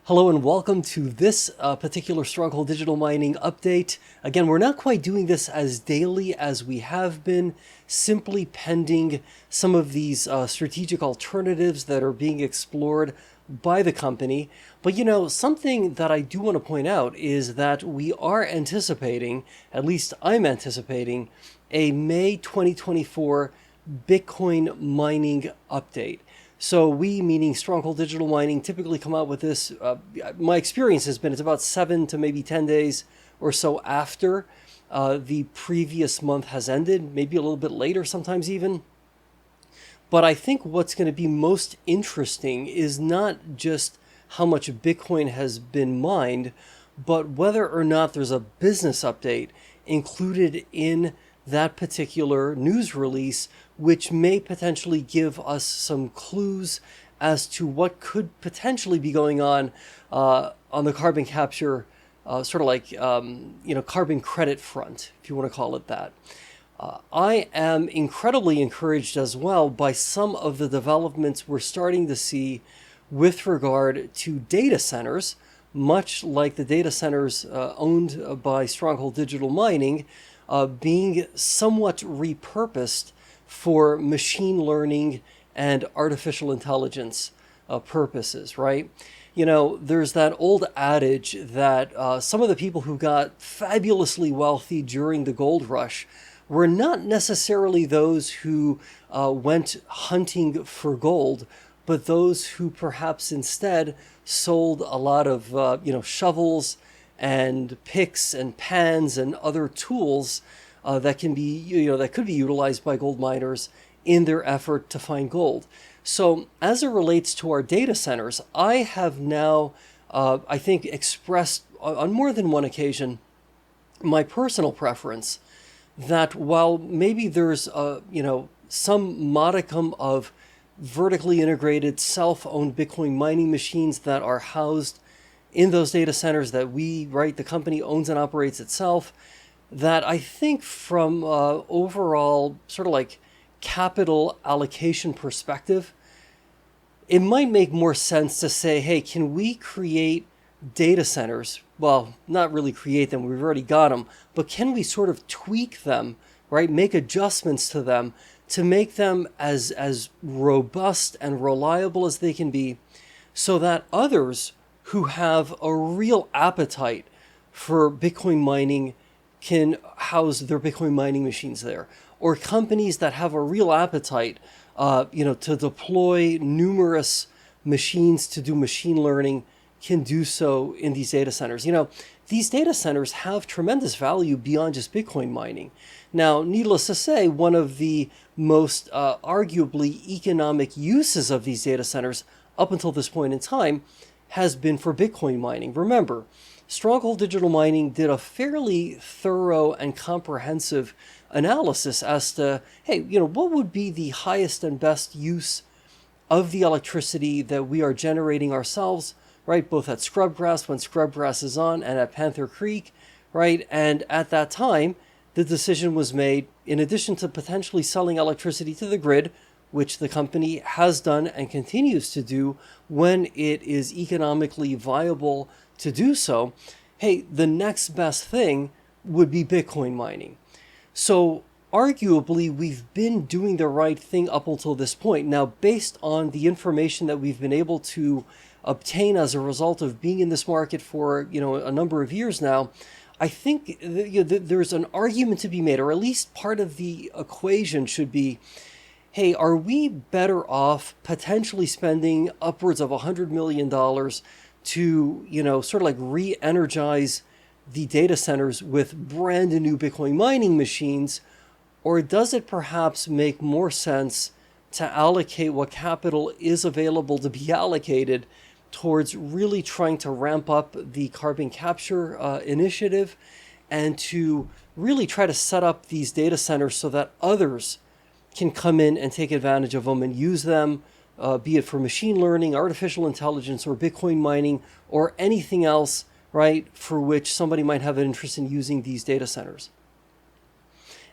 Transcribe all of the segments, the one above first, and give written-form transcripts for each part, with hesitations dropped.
Hello and welcome to this particular Stronghold Digital Mining update. Again, we're not quite doing this as daily as we have been, simply pending some of these strategic alternatives that are being explored by the company. But something that I do want to point out is that we are anticipating, at least I'm anticipating, a May 2024 Bitcoin mining update. So we, meaning Stronghold Digital Mining, typically come out with this. My experience has been it's about 7 to maybe 10 days or so after the previous month has ended, maybe a little bit later sometimes even. But I think what's going to be most interesting is not just how much Bitcoin has been mined, but whether or not there's a business update included in that particular news release, which may potentially give us some clues as to what could potentially be going on the carbon capture, carbon credit front, if you want to call it that. I am incredibly encouraged as well by some of the developments we're starting to see with regard to data centers, much like the data centers owned by Stronghold Digital Mining, being somewhat repurposed for machine learning and artificial intelligence purposes, right? There's that old adage that some of the people who got fabulously wealthy during the gold rush were not necessarily those who went hunting for gold, but those who perhaps instead sold a lot of, shovels and picks and pans and other tools that can be, that could be utilized by gold miners in their effort to find gold. So as it relates to our data centers, I have now, I think, expressed on more than one occasion my personal preference that while maybe there's, some modicum of vertically integrated self-owned Bitcoin mining machines that are housed in those data centers that the company owns and operates itself, that I think from overall sort of like capital allocation perspective, it might make more sense to say, hey, can we create data centers? Well, not really create them, we've already got them, but can we sort of tweak them, right? Make adjustments to them to make them as robust and reliable as they can be, so that others who have a real appetite for Bitcoin mining can house their Bitcoin mining machines there, or companies that have a real appetite, to deploy numerous machines to do machine learning can do so in these data centers. These data centers have tremendous value beyond just Bitcoin mining. Now, needless to say, one of the most arguably economic uses of these data centers up until this point in time has been for Bitcoin mining. Remember, Stronghold Digital Mining did a fairly thorough and comprehensive analysis as to, hey, what would be the highest and best use of the electricity that we are generating ourselves, right? Both at Scrubgrass, when Scrubgrass is on, and at Panther Creek, right? And at that time, the decision was made, in addition to potentially selling electricity to the grid, which the company has done and continues to do when it is economically viable to do so, hey, the next best thing would be Bitcoin mining. So arguably, we've been doing the right thing up until this point. Now, based on the information that we've been able to obtain as a result of being in this market for, a number of years now, I think there's an argument to be made, or at least part of the equation should be, hey, are we better off potentially spending upwards of $100 million to, sort of like re-energize the data centers with brand new Bitcoin mining machines? Or does it perhaps make more sense to allocate what capital is available to be allocated towards really trying to ramp up the carbon capture initiative, and to really try to set up these data centers so that others can come in and take advantage of them and use them, be it for machine learning, artificial intelligence, or Bitcoin mining, or anything else, right, for which somebody might have an interest in using these data centers?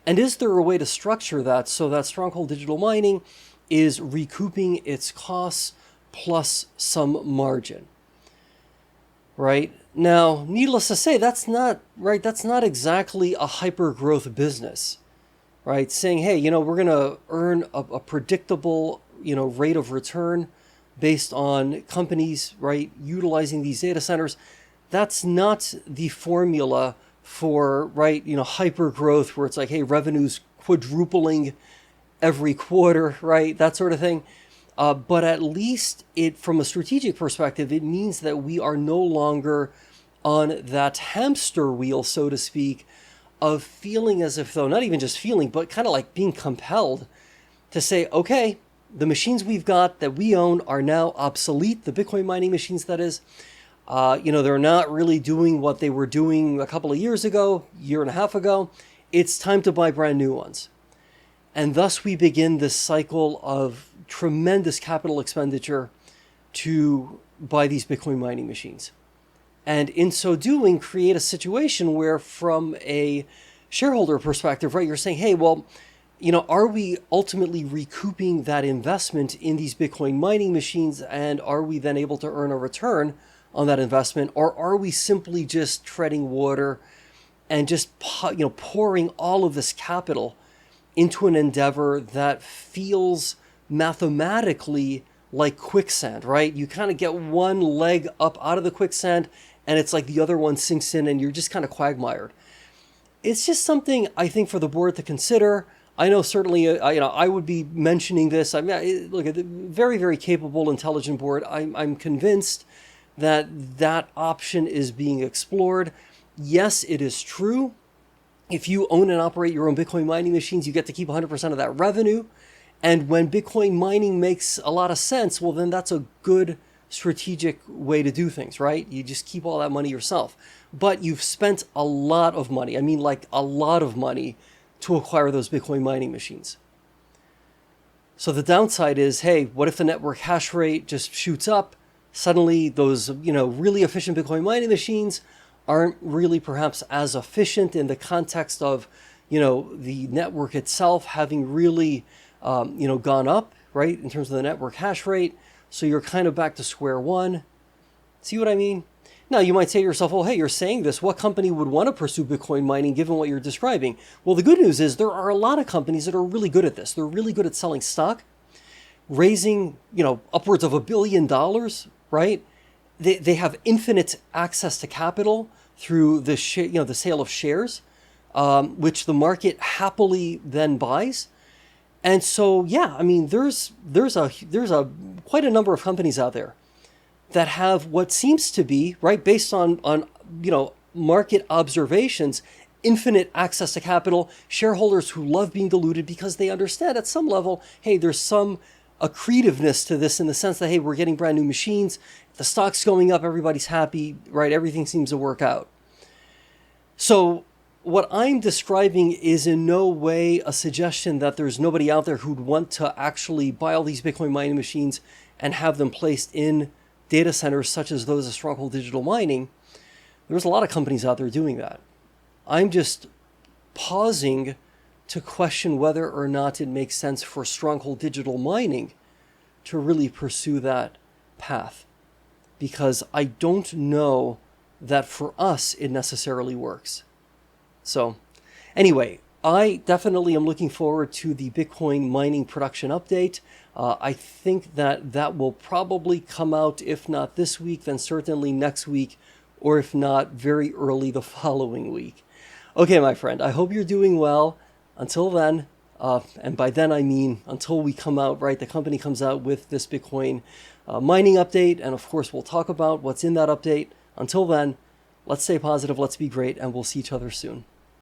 And is there a way to structure that so that Stronghold Digital Mining is recouping its costs plus some margin? right? Now, needless to say, that's not right. That's not exactly a hyper growth business, right? Saying, hey, we're going to earn a predictable, rate of return based on companies, right, utilizing these data centers. That's not the formula for, right, hyper growth where it's like, hey, revenue's quadrupling every quarter, right? That sort of thing. But at least from a strategic perspective, it means that we are no longer on that hamster wheel, so to speak, of feeling as if though, not even just feeling, but kind of like being compelled to say, okay, the machines we've got that we own are now obsolete, the Bitcoin mining machines, that is. They're not really doing what they were doing a couple of years ago, year and a half ago. It's time to buy brand new ones. And thus we begin this cycle of tremendous capital expenditure to buy these Bitcoin mining machines. And in so doing, create a situation where from a shareholder perspective, right, you're saying, hey, well, are we ultimately recouping that investment in these Bitcoin mining machines? And are we then able to earn a return on that investment? Or are we simply just treading water and just, pouring all of this capital into an endeavor that feels mathematically like quicksand, right? You kind of get one leg up out of the quicksand and it's like the other one sinks in and you're just kind of quagmired. It's just something I think for the board to consider. I know certainly, I would be mentioning this. I mean, look at the very, very capable, intelligent board. I'm convinced that option is being explored. Yes, it is true. If you own and operate your own Bitcoin mining machines, you get to keep 100% of that revenue. And when Bitcoin mining makes a lot of sense, well, then that's a good strategic way to do things, right? You just keep all that money yourself. But you've spent a lot of money. I mean, like a lot of money to acquire those Bitcoin mining machines. So the downside is, hey, what if the network hash rate just shoots up? Suddenly those, really efficient Bitcoin mining machines aren't really perhaps as efficient in the context of, the network itself having really, gone up, right, in terms of the network hash rate. So you're kind of back to square one. See what I mean? Now, you might say to yourself, well, hey, you're saying this. What company would want to pursue Bitcoin mining given what you're describing? Well, the good news is there are a lot of companies that are really good at this. They're really good at selling stock, raising, upwards of $1 billion, right? They have infinite access to capital through the sale of shares, which the market happily then buys. And so, yeah, I mean, there's quite a number of companies out there that have what seems to be, right, based on market observations, infinite access to capital, shareholders who love being diluted because they understand at some level, hey, there's some accretiveness to this in the sense that, hey, we're getting brand new machines, the stock's going up, everybody's happy, right? Everything seems to work out. So what I'm describing is in no way a suggestion that there's nobody out there who'd want to actually buy all these Bitcoin mining machines and have them placed in data centers such as those of Stronghold Digital Mining. There's a lot of companies out there doing that. I'm just pausing to question whether or not it makes sense for Stronghold Digital Mining to really pursue that path, because I don't know that for us it necessarily works. So anyway, I definitely am looking forward to the Bitcoin mining production update. I think that will probably come out, if not this week, then certainly next week, or if not, very early the following week. Okay, my friend, I hope you're doing well. Until then, and by then I mean until we come out, right, the company comes out with this Bitcoin mining update, and of course we'll talk about what's in that update. Until then, let's stay positive, let's be great, and we'll see each other soon.